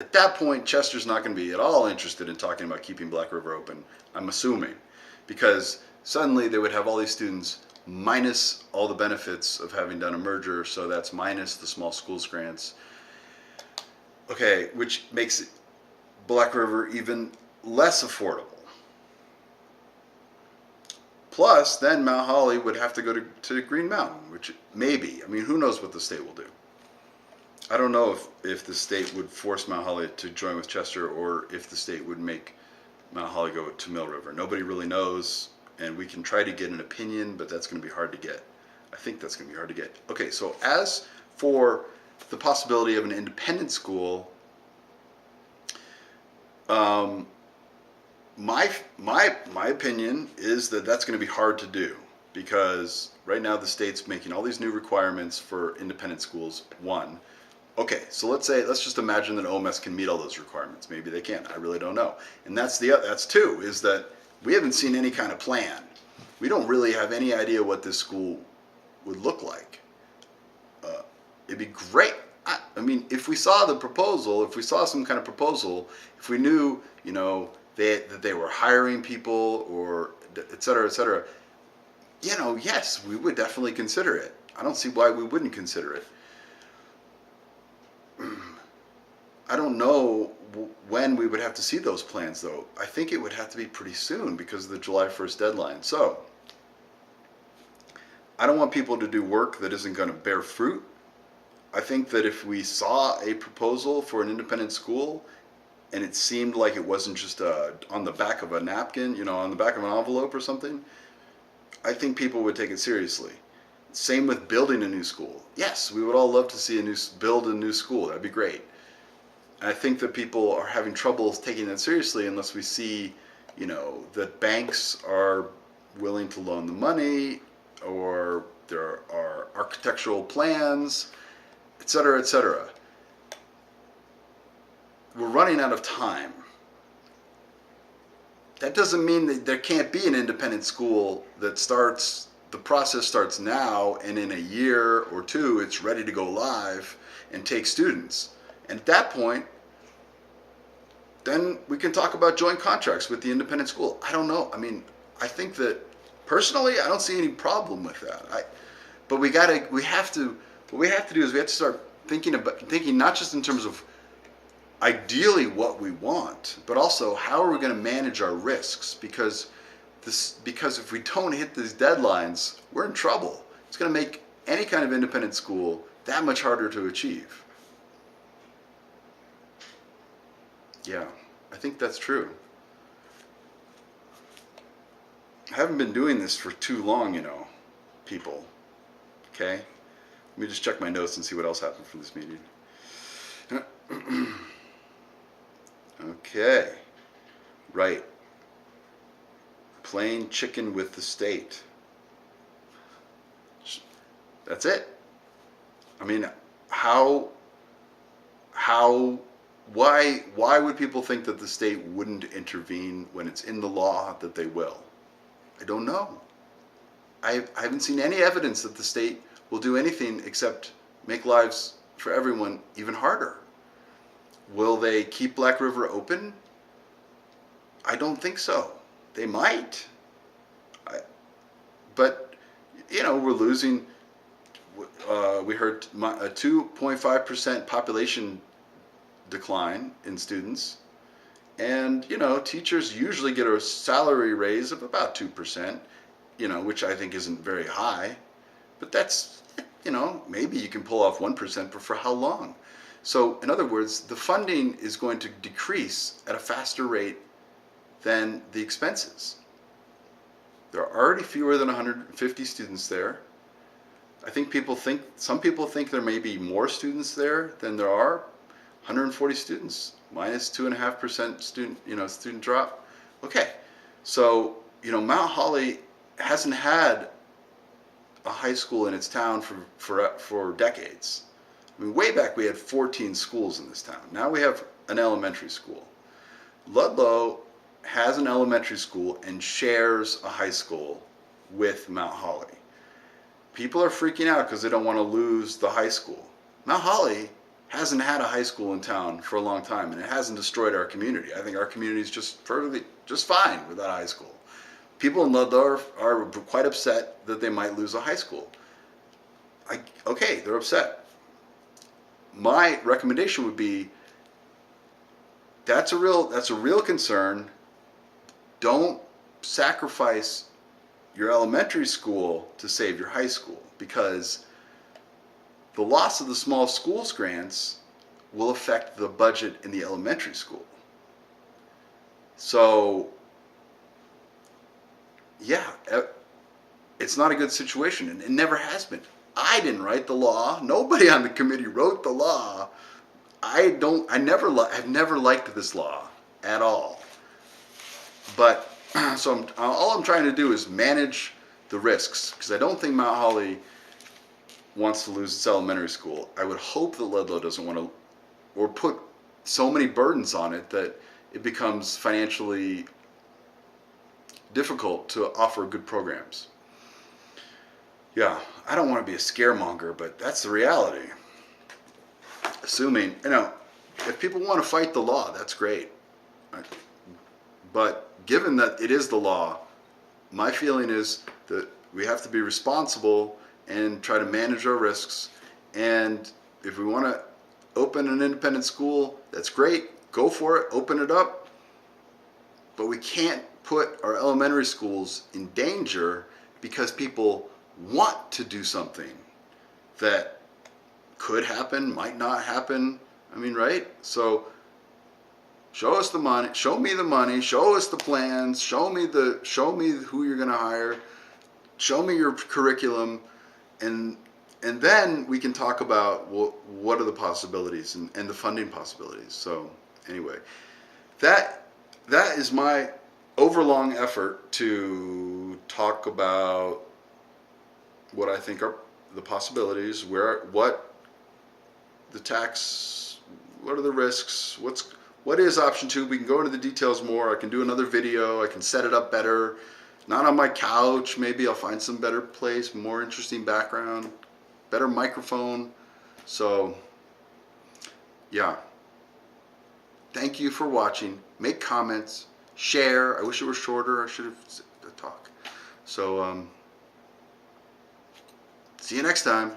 At that point, Chester's not going to be at all interested in talking about keeping Black River open, I'm assuming, because suddenly they would have all these students minus all the benefits of having done a merger, so that's minus the small schools grants. Okay, which makes Black River even less affordable. Plus, then Mount Holly would have to go to Green Mountain, which maybe, I mean, who knows what the state will do. I don't know if the state would force Mount Holly to join with Chester or if the state would make Mount Holly go to Mill River. Nobody really knows, and we can try to get an opinion, but that's going to be hard to get. I think that's going to be hard to get. Okay, so as for the possibility of an independent school, my opinion is that that's going to be hard to do because right now the state's making all these new requirements for independent schools. One, okay, so let's just imagine that OMS can meet all those requirements. Maybe they can. I really don't know. And that's two, is that we haven't seen any kind of plan. We don't really have any idea what this school would look like. It'd be great. I mean, if we saw the proposal, if we saw some kind of proposal, if we knew, that they were hiring people or et cetera, yes, we would definitely consider it. I don't see why we wouldn't consider it. I don't know when we would have to see those plans, though. I think it would have to be pretty soon because of the July 1st deadline. So, I don't want people to do work that isn't going to bear fruit. I think that if we saw a proposal for an independent school and it seemed like it wasn't just on the back of a napkin, on the back of an envelope or something, I think people would take it seriously. Same with building a new school. Yes, we would all love to see build a new school. That'd be great. And I think that people are having trouble taking that seriously unless we see, that banks are willing to loan the money or there are architectural plans, et cetera, et cetera. We're running out of time. That doesn't mean that there can't be an independent school that the process starts now, and in a year or two, it's ready to go live and take students. And at that point, then we can talk about joint contracts with the independent school. I don't know. I mean, I think that personally, I don't see any problem with that. But what we have to do is we have to start thinking not just in terms of ideally what we want, but also how are we going to manage our risks? Because if we don't hit these deadlines, we're in trouble. It's going to make any kind of independent school that much harder to achieve. Yeah, I think that's true. I haven't been doing this for too long, people. Okay? Let me just check my notes and see what else happened from this meeting. Okay. Right. Playing chicken with the state. That's it. I mean, why would people think that the state wouldn't intervene when it's in the law that they will? I don't know. I haven't seen any evidence that the state will do anything except make lives for everyone even harder. Will they keep Black River open? I don't think so. They might. But, we're losing, we heard a 2.5% population decline in students. And, teachers usually get a salary raise of about 2%, which I think isn't very high. But that's, maybe you can pull off 1%, but for how long? So, in other words, the funding is going to decrease at a faster rate than the expenses. There are already fewer than 150 students there. Some people think there may be more students there than there are. 140 students, minus 2.5% student drop. Okay, so, Mount Holly hasn't had a high school in its town for decades. I mean, way back we had 14 schools in this town. Now we have an elementary school. Ludlow has an elementary school and shares a high school with Mount Holly. People are freaking out because they don't want to lose the high school. Mount Holly hasn't had a high school in town for a long time, and it hasn't destroyed our community. I think our community is just fine without a high school. People in Ludlow are quite upset that they might lose a high school. Okay, they're upset. My recommendation would be that's a real concern. Don't sacrifice your elementary school to save your high school, because the loss of the small schools grants will affect the budget in the elementary school. So, yeah, it's not a good situation, and it never has been. I didn't write the law. Nobody on the committee wrote the law. I've never liked this law at all. But so all I'm trying to do is manage the risks, because I don't think Mount Holly wants to lose its elementary school. I would hope that Ludlow doesn't want to, or put so many burdens on it that it becomes financially difficult to offer good programs. Yeah, I don't want to be a scaremonger, but that's the reality. Assuming, if people want to fight the law, that's great. But given that it is the law, my feeling is that we have to be responsible and try to manage our risks. And if we want to open an independent school, that's great. Go for it. Open it up. But we can't put our elementary schools in danger because people want to do something that could happen, might not happen. I mean, right? So show us the money, show me the money, show us the plans, show me who you're going to hire, show me your curriculum, and then we can talk about what are the possibilities and the funding possibilities. So anyway, that is my overlong effort to talk about what I think are the possibilities, what are the risks, what is option 2. We can go into the details more. I can do another video. I can set it up better. Not on my couch. Maybe I'll find some better place, more interesting background, better microphone. So, yeah. Thank you for watching. Make comments. Share. I wish it were shorter. I should have talked. So, see you next time.